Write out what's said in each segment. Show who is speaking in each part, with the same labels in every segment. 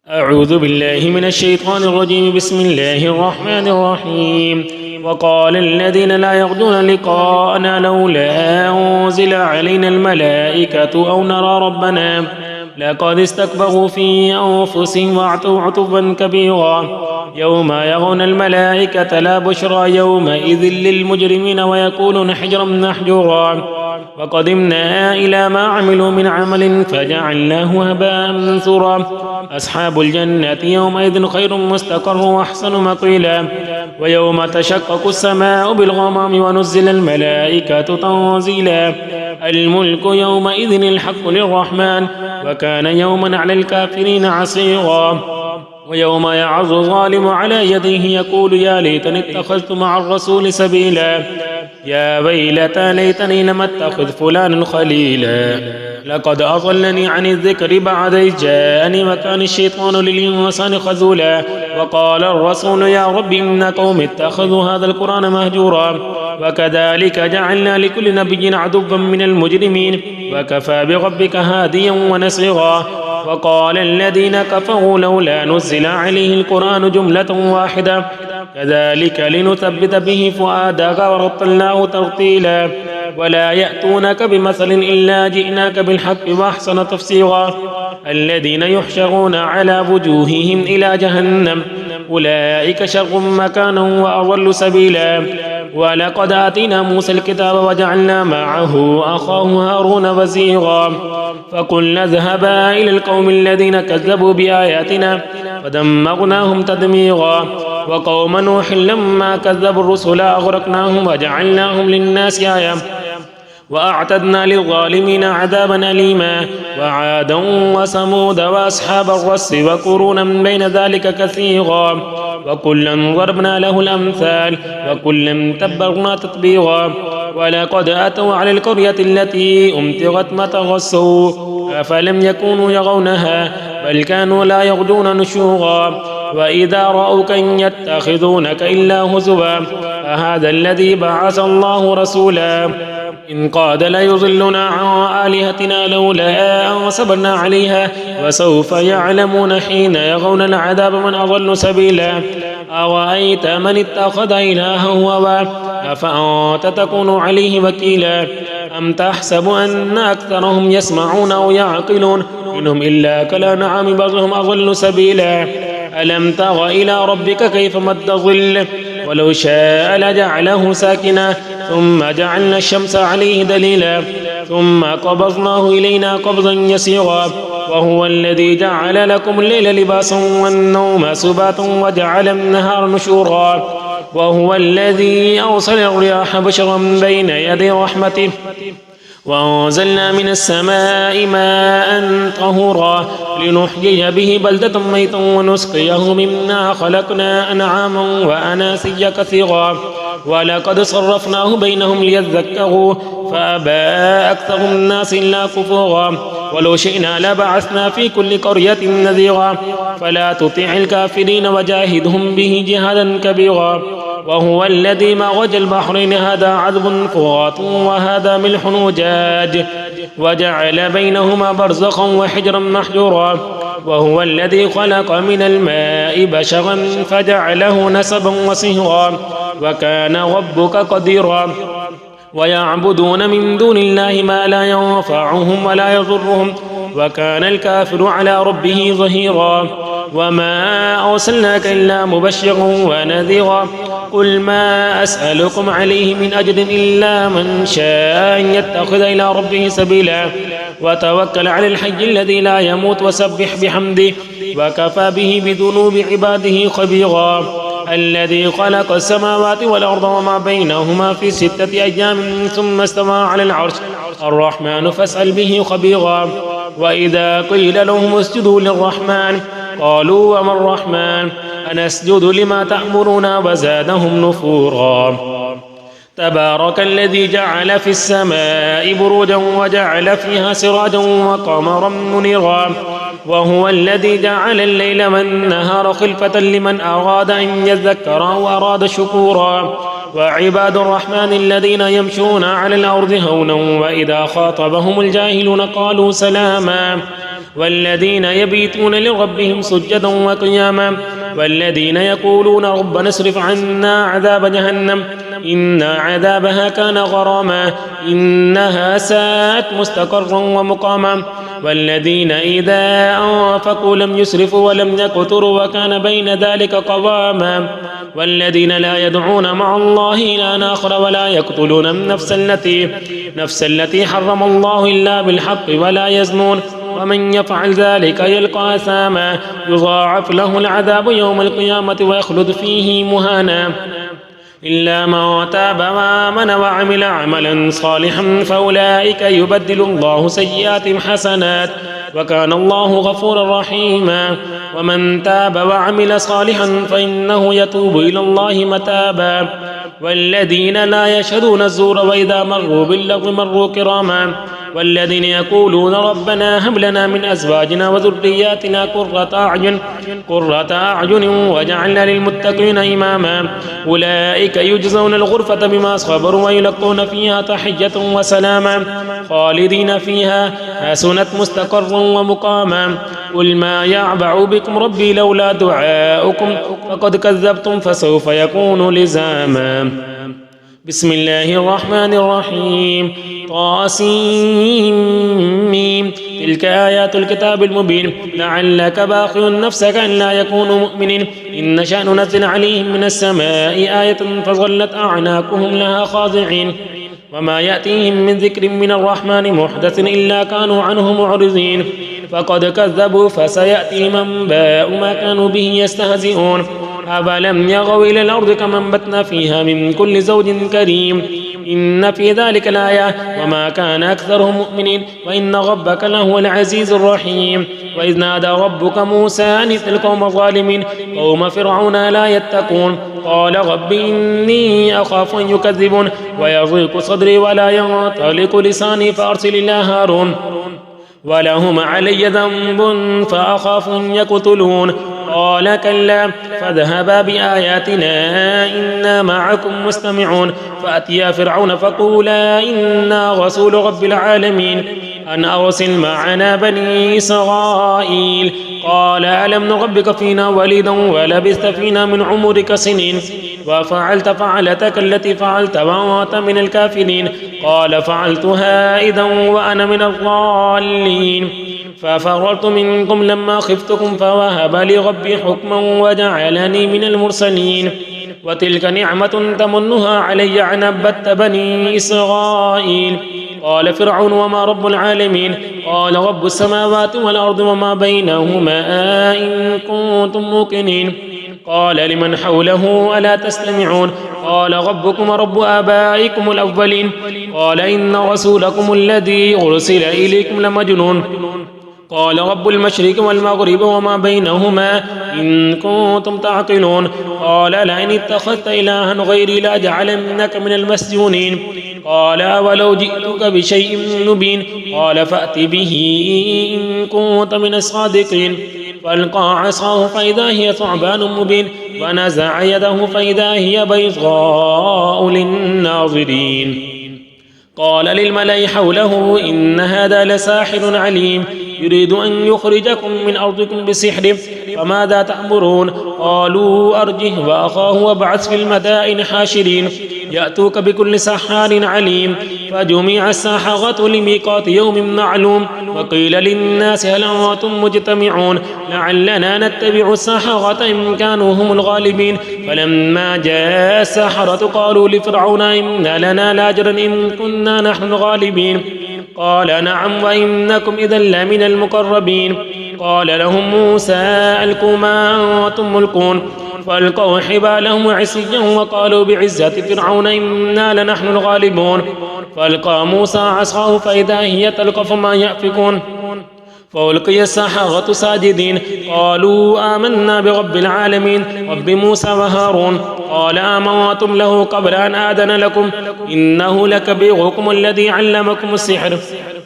Speaker 1: أعوذ بالله من الشيطان الرجيم. بسم الله الرحمن الرحيم. وقال الذين لا يرجون لقاءنا لولا أنزل علينا الملائكة أو نرى ربنا لقد استكبروا في أنفسهم وعتوا عتوا كبيرا. يوم يرون الملائكة لا بشرى يومئذ للمجرمين ويقولون حجرا محجورا. وقدمنا إلى ما عملوا من عمل فجعلناه هباء منثورا. أصحاب الجنة يومئذ خير مستقر وأحسن مقيلا. ويوم تشقق السماء بالغمام ونزل الملائكة تنزيلا. الملك يومئذ الحق للرحمن وكان يوما على الكافرين عسيرا. ويوم يعظ الظالم على يديه يقول يا ليتني اتخذت مع الرسول سبيلا. يا ويلتى ليتني لم اتخذ فلانا خليلا لقد أضلني عن الذكر بعد إذ جاءني وكان الشيطان للإنسان خذولا. وقال الرسول يا رب إن قوم اتخذوا هذا القرآن مهجورا. وكذلك جعلنا لكل نبي عدوا من المجرمين وكفى بربك هاديا ونصيرا. وقال الذين كفروا لولا نزل عليه القرآن جملة واحدة كذلك لنثبت به فؤادك ورتلناه ترتيلا. ولا يأتونك بمثل إلا جئناك بالحق وأحسن تفسيرا. الذين يحشرون على وجوههم إلى جهنم أولئك شر مكانا وأضل سبيلا. ولقد آتينا موسى الكتاب وجعلنا معه أخاه هارون وزيرا. فقلنا اذهبا إلى القوم الذين كذبوا بآياتنا فدمرناهم تدميرا. وقوم نوح لما كذبوا الرسل أغرقناهم وجعلناهم للناس آية وأعتدنا للظالمين عذابا أليما. وعادا وثمود وأصحاب الرس وقرونا بين ذلك كثيرا. وكلا ضربنا له الأمثال وكلا تبرنا تتبيرا. ولقد أتوا على القرية التي أمطرت مطر السوء أفلم يكونوا يرونها بل كانوا لا يرجون نشورا. وإذا رأوك يتخذونك إلا هزوا أهذا الذي بعث الله رسولا. إن قاد ليضلنا عن آلهتنا لولا أن صبرنا عليها وسوف يعلمون حين يرون العذاب من أضل سبيلا. أرأيت من اتخذ إلهه هواه أفأنت تكون عليه وكيلا. أم تحسب أن أكثرهم يسمعون أو يعقلون إنهم إلا كالأنعام بل هم أضل سبيلا. ألم تر إلى ربك كيف مد الظل ولو شاء لجعله ساكنا ثم جعلنا الشمس عليه دليلا ثم قبضناه إلينا قبضا يسيرا. وهو الذي جعل لكم الليل لباسا والنوم سباتا وجعل النهار نشورا. وهو الذي أرسل الرياح بشرا بين يدي رحمته وأنزلنا من السماء ماء طهورا لنحيي به بلدة ميتا ونسقيه مما خلقنا أنعاما وأناسيا كثيرا. ولقد صرفناه بينهم ليذكروا فأبى أكثر الناس إلا كفورا. ولو شئنا لبعثنا في كل قرية نذيرا فلا تطع الكافرين وجاهدهم به جهادا كبيرا. وهو الذي مرج البحرين هذا عذب فرات وهذا ملح أجاج وجعل بينهما برزخا وحجرا محجورا. وهو الذي خلق من الماء بشرا فجعله نسبا وصهرا وكان ربك قديرا. ويعبدون من دون الله ما لا ينفعهم ولا يضرهم وكان الكافر على ربه ظهيرا. وما أرسلناك إلا مبشرا ونذيرا. قل ما أسألكم عليه من أجر إلا من شاء أن يتخذ إلى ربه سبيلا. وتوكل على الحي الذي لا يموت وسبح بحمده وكفى به بذنوب عباده خبيرا. الذي خلق السماوات والأرض وما بينهما في 6 أيام ثم استوى على العرش الرحمن فاسأل به خبيرا. وإذا قيل لهم اسجدوا للرحمن قالوا وما الرحمن أنسجد لما تأمرنا وزادهم نفورا. تبارك الذي جعل في السماء بروجا وجعل فيها سراجا وقمرا منيرا. وهو الذي جعل الليل والنهار خلفة لمن أراد أن يذكر وأراد شكورا. وعباد الرحمن الذين يمشون على الأرض هونا وإذا خاطبهم الجاهلون قالوا سلاما. والذين يبيتون لربهم سجدا وقياما والذين يقولون ربنا اصرف عنا عذاب جهنم إن عذابها كان غراما إنها ساءت مستقرا ومقاما والذين إذا أنفقوا لم يسرفوا ولم يقتروا وكان بين ذلك قواما والذين لا يدعون مع الله إلها آخر ولا يقتلون النفس التي حرم الله إلا بالحق ولا يزنون ومن يفعل ذلك يلقى أثاما يضاعف له العذاب يوم القيامة ويخلد فيه مهانا إلا من تاب وآمن وعمل عملا صالحا فأولئك يبدل الله سيئاتهم حسنات وكان الله غفورا رحيما ومن تاب وعمل صالحا فإنه يتوب إلى الله متابا والذين لا يشهدون الزور وإذا مروا باللغو مروا كراما والذين يقولون ربنا هب لنا من أزواجنا وذرياتنا قرة أعين وجعلنا للمتقين إماما أولئك يجزون الغرفة بما صبروا ويلقون فيها تحية وسلاما خالدين فيها حسنت مستقرا ومقاما قل ما يعبأ بكم ربي لولا دعاؤكم فقد كذبتم فسوف يكون لزاما بسم الله الرحمن الرحيم طاسيم تلك آيات الكتاب المبين لعلك باخع نفسك أن لا يكونوا مؤمنين إن نشأ ننزل عليهم من السماء آية فظلت أعناقهم لها خاضعين وما يأتيهم من ذكر من الرحمن محدث إلا كانوا عنه معرضين فقد كذبوا فسيأتيهم أنباء ما كانوا به يستهزئون أفلم يغوا إلى الأرض كما أنبتنا فيها من كل زوج كريم إن في ذلك الآية وما كان أكثرهم مؤمنين وإن ربك لهو العزيز الرحيم وإذ نادى ربك موسى أن ائت القوم الظالمين قوم فرعون لا يتقون قال رب إني أخاف أن يكذبون ويضيق صدري ولا ينطلق لساني فأرسل إلى هارون ولهم علي ذنب فأخاف أن يقتلون قال كلا فاذهبا بآياتنا إنا معكم مستمعون فأتيا فرعون فقولا إنا رسول رب العالمين أن أرسل معنا بني إسرائيل قال ألم نربك فينا وليدا ولبثت فينا من عمرك سنين وفعلت فعلتك التي فعلت وأنت من الكافرين قال فعلتها إذا وأنا من الضالين ففررت منكم لما خفتكم فوهب لي ربي حكما وجعلني من المرسلين وتلك نعمة تمنها علي أن عبدت بني إسرائيل قال فرعون وما رب العالمين قال رب السماوات والأرض وما بينهما إن كنتم موقنين قال لمن حوله ألا تستمعون قال ربكم رب آبائكم الأولين قال إن رسولكم الذي أرسل إليكم لمجنون قال رب المشرق والمغرب وما بينهما إن كنتم تعقلون قال لئن اتخذت إلها غيري لأجعلنك من المسجونين قال ولو جئتك بشيء مبين قال فأت به إن كنت من الصادقين فألقى عصاه فإذا هي ثعبان مبين ونزع يده فإذا هي بيضاء للناظرين قال للملأ حوله إن هذا لساحر عليم يريد أن يخرجكم من أرضكم بسحر فماذا تأمرون قالوا أرجه وأخاه وابعث في المدائن حاشرين يأتوك بكل سحار عليم فجمع السحرة لميقات يوم معلوم وقيل للناس هل أنتم مجتمعون لعلنا نتبع السحرة إن كانوا هم الغالبين فلما جاء السحرة قالوا لفرعون إن لنا لأجرا إن كنا نحن الغالبين قال نعم وإنكم إذا لمن المقربين قال لهم موسى ألقوا ما أنتم ملقون فألقوا حبالهم وعصيا وقالوا بعزة فرعون إنا لنحن الغالبون فألقى موسى عصاه فإذا هي تلقف ما يأفكون فألقي السحرة ساجدين قالوا آمنا برب العالمين رب موسى وهارون قال آمنتم له قبل أن آذن لكم إنه لكبيركم الذي علمكم السحر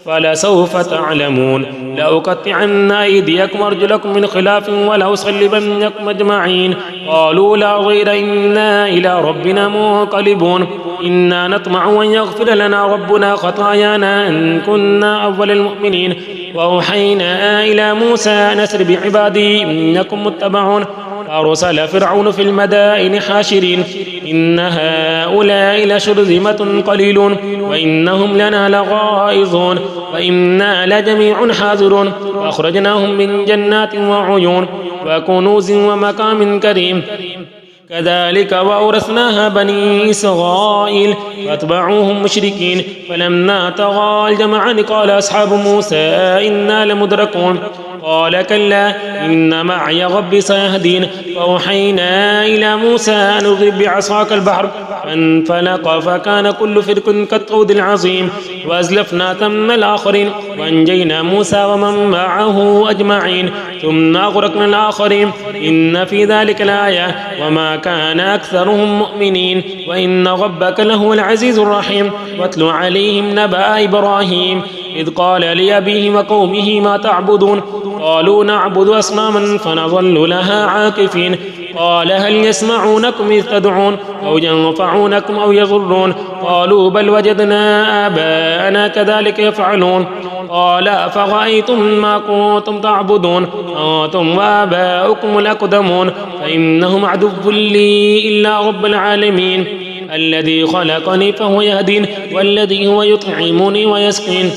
Speaker 1: فلسوف تعلمون لأقطعن أيديكم وأرجلكم من خلاف ولأصلبنكم أجمعين قالوا لا غير إنا إلى ربنا منقلبون إنا نطمع أن يغفر لنا ربنا خطايانا إن كنا أول المؤمنين وأوحينا إلى موسى أن أسر بعبادي إنكم متبعون فأرسل فرعون في المدائن حاشرين إن هؤلاء لشرذمة قليلون وإنهم لنا لغائظون وإنا لجميع حاذرون فأخرجناهم من جنات وعيون وكنوز ومقام كريم كذلك وأورثناها بني إسرائيل فاتبعوهم مشركين فلما طغى الجمعان قال أصحاب موسى إنا لمدركون قال كلا إن معي ربي سيهدين فأوحينا إلى موسى أن اضرب بعصاك البحر فانفلق فكان كل فرق كالطود العظيم وأزلفنا ثم الآخرين وأنجينا موسى ومن معه أجمعين ثم أغرقنا الآخرين إن في ذلك الآية وما كان أكثرهم مؤمنين وإن ربك لهو العزيز الرحيم واتل عليهم نبأ إبراهيم إذ قال لأبيه وقومه ما تعبدون قالوا نعبد أصناما فنظل لها عاكفين قال هل يسمعونكم إذ تدعون أو ينفعونكم أو يضرون قالوا بل وجدنا آباءنا كذلك يفعلون قال أفرأيتم ما كنتم تعبدون أنتم وآباؤكم الأقدمون فإنهم عدو لي إلا رب العالمين الذي خلقني فهو يهدين والذي هو يطعمني ويسقين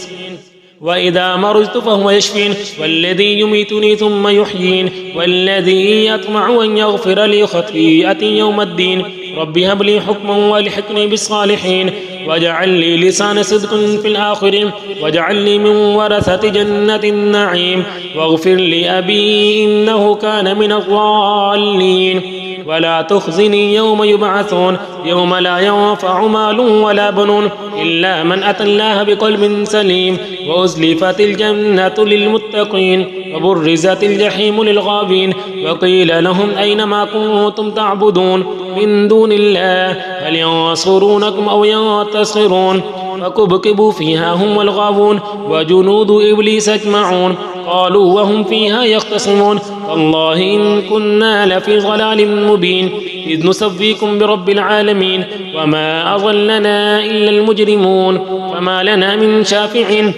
Speaker 1: وإذا مرضت فهو يشفين والذي يميتني ثم يحيين والذي يطمع أن يغفر لي خطيئتي يوم الدين رب هب لي حكما والحقني بالصالحين واجعل لي لسان صدق في الآخرين واجعل لي من ورثة جنة النعيم واغفر لأبي إنه كان من الضالين ولا تخزني يوم يبعثون يوم لا ينفع مال ولا بنون إلا من أتى الله بقلب سليم وأزلفت الجنة للمتقين وبرزت الجحيم للغابين وقيل لهم أين ما كنتم تعبدون من دون الله هل ينصرونكم أو ينتصرون فكبكبوا فيها هم والغاوون وجنود إبليس أجمعون قالوا وهم فيها يختصمون والله إن كنا لفي ضلال مبين إذ نسويكم برب العالمين وما أضلنا إلا المجرمون فما لنا من شافع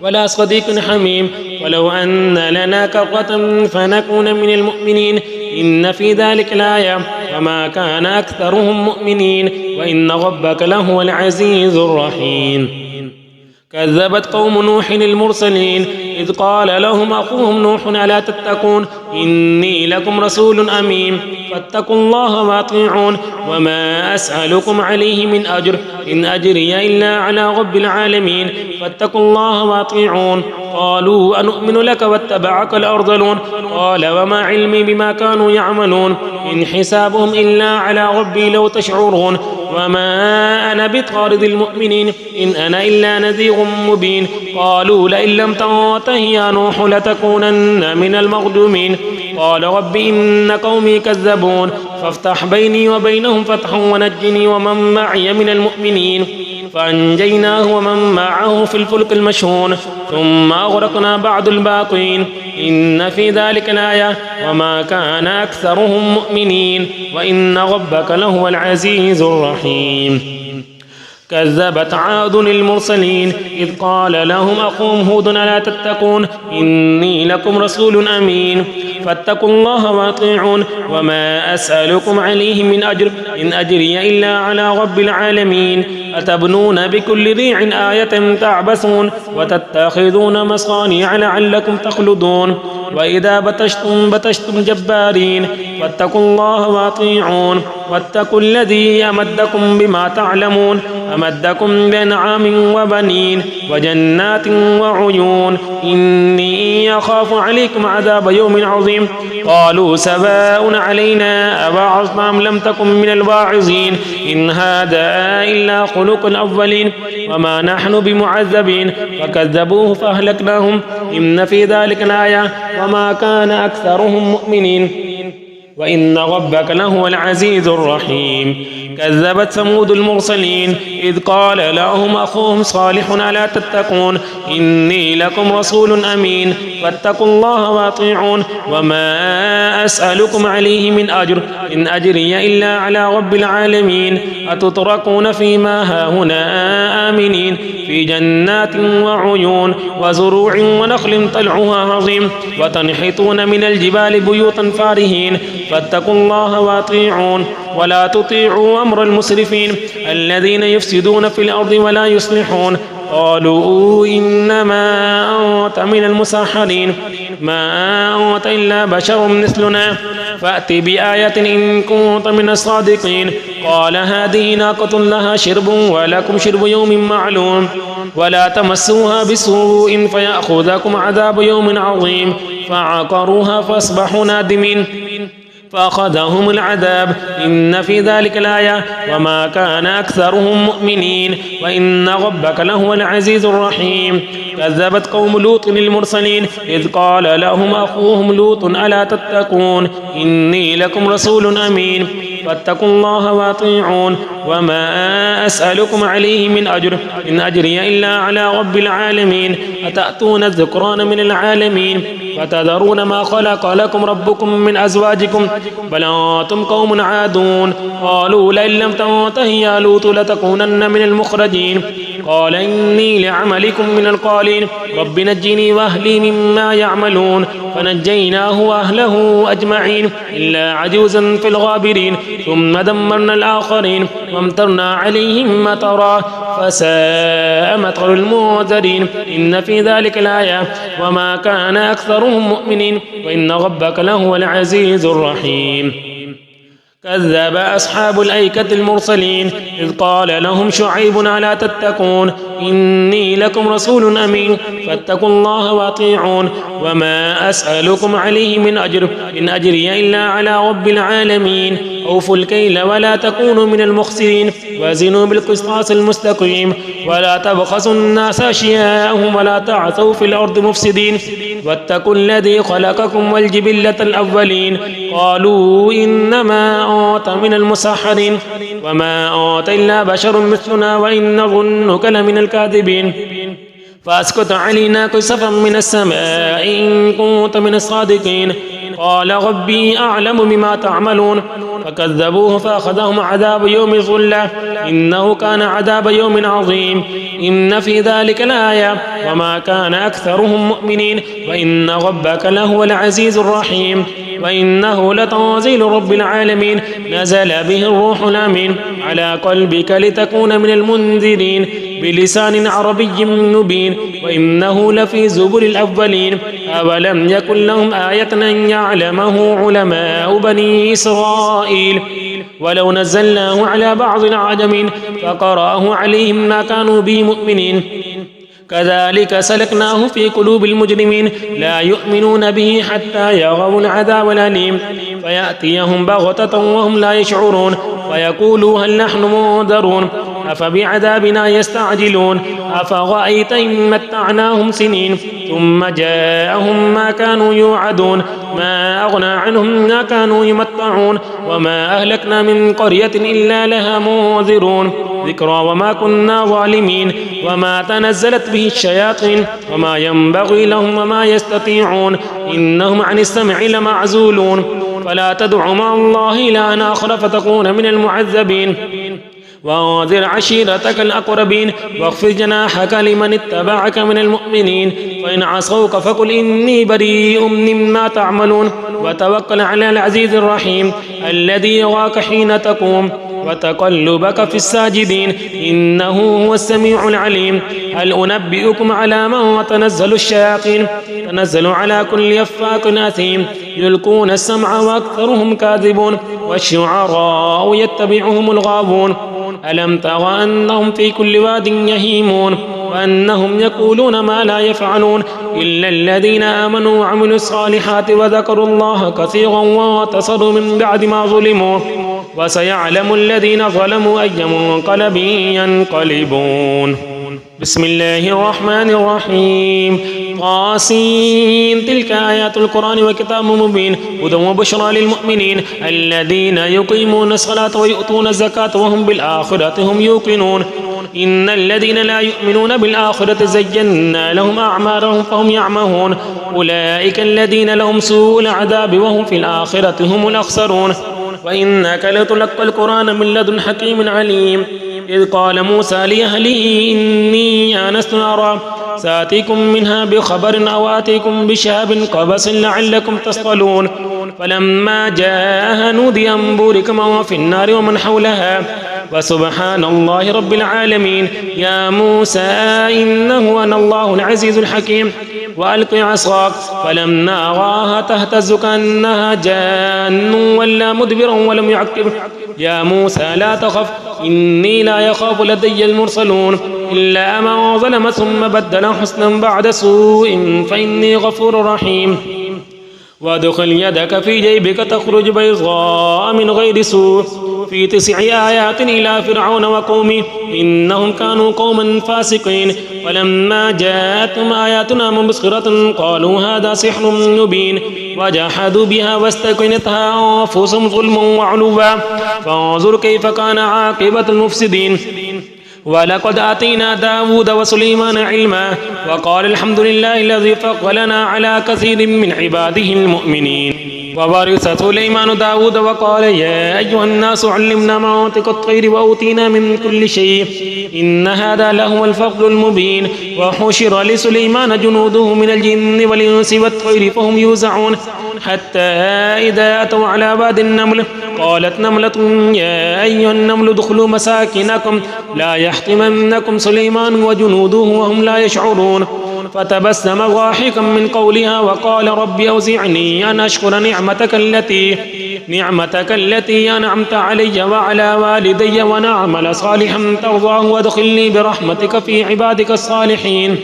Speaker 1: ولا صديق حميم ولو أن لنا كرة فنكون من المؤمنين إن في ذلك الآية وما كان أكثرهم مؤمنين وإن ربك لهو العزيز الرحيم كذبت قوم نوح المرسلين إذ قال لهم أخوهم نوح ألا تتقون إني لكم رسول أمين فاتقوا الله وأطيعون وما أسألكم عليه من أجر إن أجري إلا على رب العالمين فاتقوا الله وأطيعون قالوا أنؤمن لك واتبعك الأرذلون قال وما علمي بما كانوا يعملون إن حسابهم إلا على ربي لو تشعرون وما أنا بطارد المؤمنين إن أنا إلا نذير مبين قالوا لئن لم تنته يا نوح لتكونن من المرجومين قال رب إن قومي كذبون فافتح بيني وبينهم فتحا ونجني ومن معي من المؤمنين فأنجيناه ومن معه في الفلك المشحون ثم أغرقنا بعد الباقين إن في ذلك الآية وما كان أكثرهم مؤمنين وإن ربك لهو العزيز الرحيم كذبت عاد المرسلين إذ قال لهم أخوهم هود ألا تتقون إني لكم رسول أمين فاتقوا الله وأطيعون وما أسألكم عليه من أجر إن أجري إلا على رب العالمين أتبنون بكل ريع آية تعبثون وتتخذون مصانع لعلكم تخلدون وإذا بتشتم جبارين فاتقوا الله وأطيعون واتقوا الذي أمدكم بما تعلمون أمدكم بأنعام وبنين وجنات وعيون إني أخاف عليكم عذاب يوم عظيم قالوا سواء علينا أوعظنا أم لم تكن من الواعظين إن هذا إلا خلق الأولين وما نحن بمعذبين فكذبوه فأهلكناهم إن في ذلك الآية وما كان أكثرهم مؤمنين وإن ربك لهو العزيز الرحيم. كذبت ثمود المرسلين إذ قال لهم أخوهم صالح ألا تتقون إني لكم رسول أمين فاتقوا الله وأطيعون وما أسألكم عليه من أجر إن أجري إلا على رب العالمين أتتركون فيما هاهنا آمنين في جنات وعيون وزروع ونخل طلعها عظيم وتنحتون من الجبال بيوتا فارهين فاتقوا الله وأطيعون ولا تطيعوا أمر المسرفين الذين يفسدون في الأرض ولا يصلحون قالوا إنما أنت من المسحرين ما أنت إلا بشر مثلنا فأت بآية إن كنت من الصادقين قال هذه ناقة لها شرب ولكم شرب يوم معلوم ولا تمسوها بسوء فيأخذكم عذاب يوم عظيم فعقروها فأصبحوا نادمين فأخذهم العذاب إن في ذلك الآية وما كان أكثرهم مؤمنين وإن ربك لهو العزيز الرحيم. كذبت قوم لوط المرسلين إذ قال لهم أخوهم لوط ألا تتقون إني لكم رسول أمين فاتقوا الله وأطيعون وما أسألكم عليه من أجر إن أجري إلا على رب العالمين أتأتون الذكران من العالمين فتذرون ما خلق لكم ربكم من أزواجكم بل أنتم قوم عادون قالوا لئن لم تنته يا لوط لتكونن من المخرجين قال إني لعملكم من القالين رب نجني وأهلي مما يعملون فنجيناه وأهله أجمعين إلا عجوزا في الغابرين ثم دمرنا الآخرين وامطرنا عليهم مطرا فساء مطر المنذرين إن في ذلك الآية وما كان أكثرهم مؤمنين وإن ربك لهو العزيز الرحيم. كذب أصحاب الأيكة المرسلين إذ قال لهم شعيب ألا تتقون إني لكم رسول أمين فاتقوا الله وأطيعون وما أسألكم عليه من أجر إن أجري إلا على رب العالمين أوفوا الكيل ولا تكونوا من المخسرين وزنوا بالقسطاس المستقيم ولا تبخسوا الناس أشياءهم ولا تعثوا في الأرض مفسدين واتقوا الذي خلقكم والجبلة الأولين قالوا إنما أنت من المسحرين وما أنت إلا بشر مثلنا وإن نظنك لمن الكاذبين فأسكت علينا كسفا من السماء إن كنت من الصادقين قال ربي أعلم بما تعملون فكذبوه فأخذهم عذاب يوم الظلة إنه كان عذاب يوم عظيم إن في ذلك الآية وما كان أكثرهم مؤمنين وإن ربك لهو العزيز الرحيم وإنه لتنزيل رب العالمين نزل به الروح الأمين على قلبك لتكون من المنذرين بلسان عربي مبين وإنه لفي زبر الأولين أولم يكن لهم آية أن يعلمه علماء بني إسرائيل ولو نزلناه على بعض العجمين فقرأه عليهم ما كانوا به مؤمنين كذلك سلكناه في قلوب المجرمين لا يؤمنون به حتى يروا العذاب الأليم فيأتيهم بغتة وهم لا يشعرون ويقولوا هل نحن منذرون أفبعذابنا يستعجلون أفرأيت إن متعناهم سنين ثم جاءهم ما كانوا يوعدون ما أغنى عنهم ما كانوا يمتعون وما أهلكنا من قرية إلا لها منذرون ذكرى وما كنا ظالمين وما تنزلت به الشياطين وما ينبغي لهم وما يستطيعون إنهم عن السمع لمعزولون فلا تدع مع الله إلها آخر فتكون من المعذبين وانذر عشيرتك الأقربين واخفض جناحك لمن اتبعك من المؤمنين فإن عصوك فقل إني بريء مما تعملون وتوكل على العزيز الرحيم الذي يراك حين تقوم وتقلبك في الساجدين إنه هو السميع العليم هل أنبئكم على من تنزل الشياطين تنزل على كل أفاك أثيم يلقون السمع وأكثرهم كاذبون والشعراء يتبعهم الغاوون ألم تر أنهم في كل واد يهيمون وأنهم يقولون ما لا يفعلون إلا الذين آمنوا وعملوا الصالحات وذكروا الله كثيرا وانتصروا من بعد ما ظلموا وسيعلم الذين ظلموا أي منقلب ينقلبون. بسم الله الرحمن الرحيم. طاسين. تلك آيات القرآن وكتاب مبين هدى وبشرى للمؤمنين الذين يقيمون الصلاة ويؤتون الزكاة وهم بالآخرة هم يوقنون. إن الذين لا يؤمنون بالآخرة زينا لهم أعمالهم فهم يعمهون. أولئك الذين لهم سوء العذاب وهم في الآخرة هم الأخسرون. وإنك لتلقى القرآن من لدن حكيم عليم. إذ قال موسى لأهله إني آنست نارا سآتيكم منها بخبر أو آتيكم بشهاب قبس لعلكم تصطلون. فلما جاءها نودي أن بورك من في النار ومن حولها وسبحان الله رب العالمين. يا موسى إنه أنا الله العزيز الحكيم. وألق عصاك فلما رآها تهتز كأنها جان ولا مدبرا ولم يعقب. يا موسى لا تخف إني لا يخاف لدي المرسلون إلا من ظلم ثم بدل حسنا بعد سوء فإني غفور رحيم. وادخل يدك في جيبك تخرج بيضاء من غير سوء في 9 آيات إلى فرعون وقومه إنهم كانوا قوما فاسقين. فلما جاءتهم آياتنا مبصرة قالوا هذا سحر مبين وجحدوا بها واستيقنتها أنفسهم ظلما وعلوا فانظر كيف كان عاقبة المفسدين. ولقد آتينا داود وسليمان علما وقال الحمد لله الذي فضلنا على كثير من عباده المؤمنين. وورث سليمان داود وقال يا أيها الناس علمنا منطق الطير وأوتينا من كل شيء إن هذا لهو الفضل المبين. وحشر لسليمان جنوده من الجن والإنس والطير فهم يوزعون حتى إذا أتوا على واد النمل قالت نملة يا أيها النمل ادخلوا مساكنكم لا يحطمنكم سليمان وجنوده وهم لا يشعرون. فتبسم ضاحكا من قولها وقال رب أوزعني أن أشكر نعمتك التي أنعمت علي وعلى والدي ونعمل صالحا ترضاه وادخلني برحمتك في عبادك الصالحين.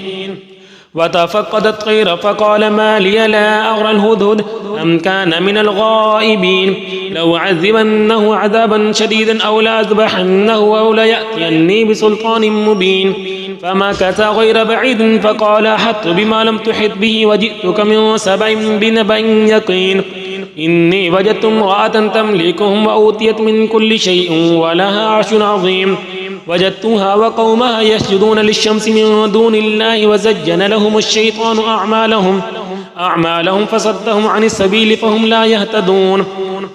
Speaker 1: وتفقد الطير فقال ما لي لا أرى الهدهد أم كان من الغائبين لو عذبنه عذابا شديدا أو لأذبحنه أو ليأتيني بسلطان مبين. فمكث غير بعيد فقال أحطت بما لم تحط به وجئتك من سبع بنبأ يقين. إني وجدت امرأة تملكهم وأوتيت من كل شيء ولها عرش عظيم. وجدتها وقومها يسجدون للشمس من دون الله وزين لهم الشيطان أعمالهم فصدهم عن السبيل فهم لا يهتدون.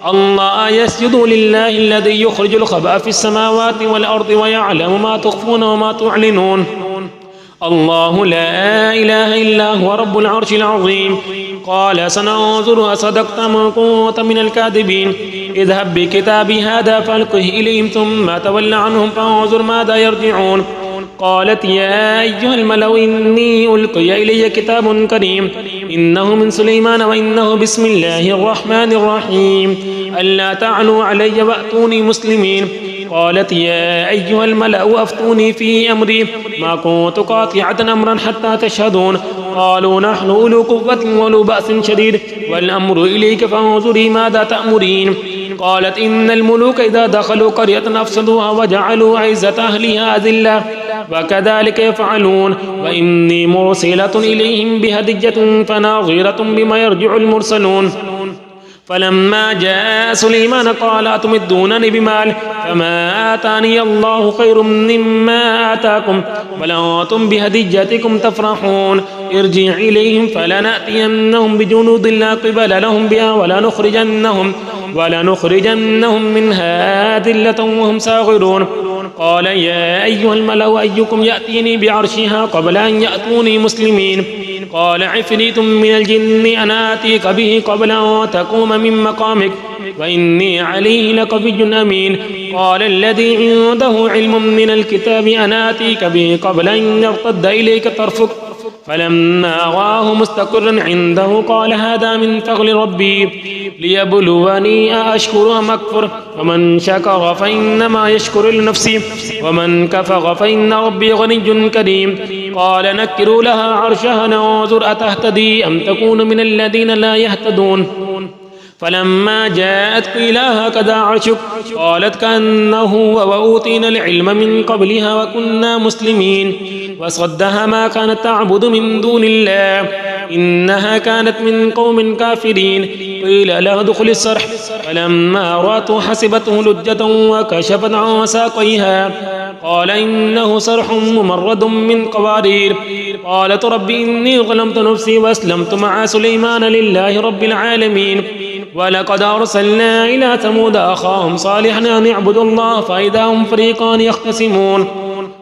Speaker 1: الله يسجد لله الذي يخرج الخبأ في السماوات والأرض ويعلم ما تخفون وما تعلنون. الله لا إله إلا هو رب العرش العظيم. قال سننظر أصدقت أم كنت من الكاذبين. اذهب بكتابي هذا فألقه إليهم ثم تول عنهم فانظر ماذا يرجعون. قالت يا أيها الملأ إني ألقي إلي كتاب كريم إنه من سليمان وإنه بسم الله الرحمن الرحيم ألا تعلوا علي وأتوني مسلمين. قالت يا أيها الملأ أفتوني في أمري ما كنت قاطعة أمرا حتى تشهدون. قالوا نحن أولو قوة وأولو بأس شديد والأمر إليك فانظري ماذا تأمرين. قالت إن الملوك إذا دخلوا قرية أفسدوها وجعلوا عزة أهلها أذلة وكذلك يفعلون. وإني مرسلة إليهم بهدية فناظرة بما يرجع المرسلون. فلما جاء سليمان قال أتمدونني بمال فما آتاني الله خير مما آتاكم بل أنتم بهديتكم تفرحون. ارجع إليهم فلنأتينهم بجنود لا قبل لهم بها ولنخرجنهم منها أذلة وهم صاغرون. قال يا أيها الملأ أيكم يأتيني بعرشها قبل أن يأتوني مسلمين. قال عفريت من الجن أنا آتيك به قبل أن تقوم من مقامك وإني عليه لقوي أمين. قال الذي عنده علم من الكتاب أنا آتيك به قبل أن يرتد إليك طرفك فلما رآه مستقرا عنده قال هذا من فضل ربي ليبلوني أأشكر أم أكفر ومن شكر فإنما يشكر لنفسه ومن كفر فإن ربي غني كريم. قال نكروا لها عرشها ننظر أتهتدي أم تكون من الذين لا يهتدون. فلما جاءت قيل هكذا عرشك قالت كأنه وأوتينا العلم من قبلها وكنا مسلمين. وصدها ما كانت تعبد من دون الله إنها كانت من قوم كافرين قيل لها ادخل الصرح فلما رأته حسبته لجة وكشفت عن ساقيها قال إنه صرح ممرد من قوارير قالت رب إني ظلمت نفسي وأسلمت مع سليمان لله رب العالمين ولقد أرسلنا إلى ثمود أخاهم صالحا أن اعبدوا الله فإذا هم فريقان يختصمون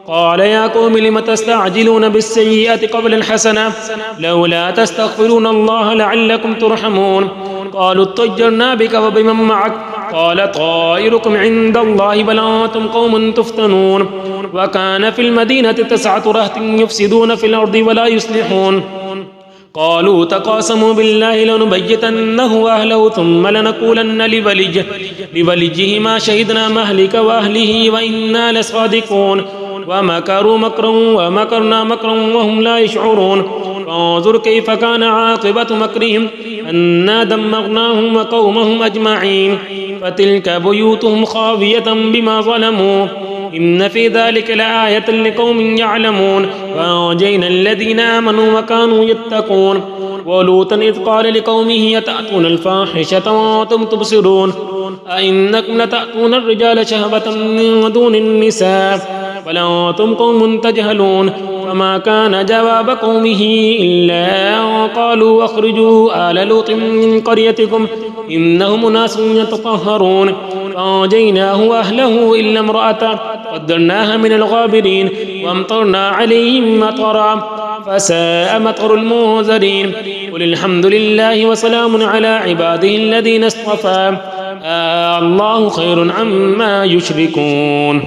Speaker 1: قال يا قوم لم تستعجلون بالسيئة قبل الحسنة لولا تستغفرون الله لعلكم ترحمون قالوا اطيرنا بك وبمن معك قال طائركم عند الله بل أنتم قوم تفتنون وكان في المدينة 9 رهط يفسدون في الأرض ولا يصلحون قالوا تقاسموا بالله لنبيتنه وأهله ثم لنقولن لوليه ما شهدنا مهلك وأهله وإنا لصادقون ومكروا مكرا ومكرنا مكرا وهم لا يشعرون فانظر كيف كان عاقبة مكرهم أنا دمرناهم وقومهم أجمعين فتلك بيوتهم خاوية بما ظلموا إن في ذلك لآية لقوم يعلمون وأنجينا الذين آمنوا وكانوا يتقون ولوطا إذ قال لقومه يتأتون الفاحشة وأنتم تبصرون أئنكم لتأتون الرجال شهوة من دون النساء بل أنتم قوم تجهلون فما كان جواب قومه إلا أن قالوا أخرجوا آل لوط من قريتكم إنهم أناس يتطهرون فأنجيناه وأهله إلا امرأته قدرناها من الغابرين وامطرنا عليهم مطرا فساء مطر المنذرين قل الحمد لله وسلام على عباده الذين اصطفى الله خير عما يشركون.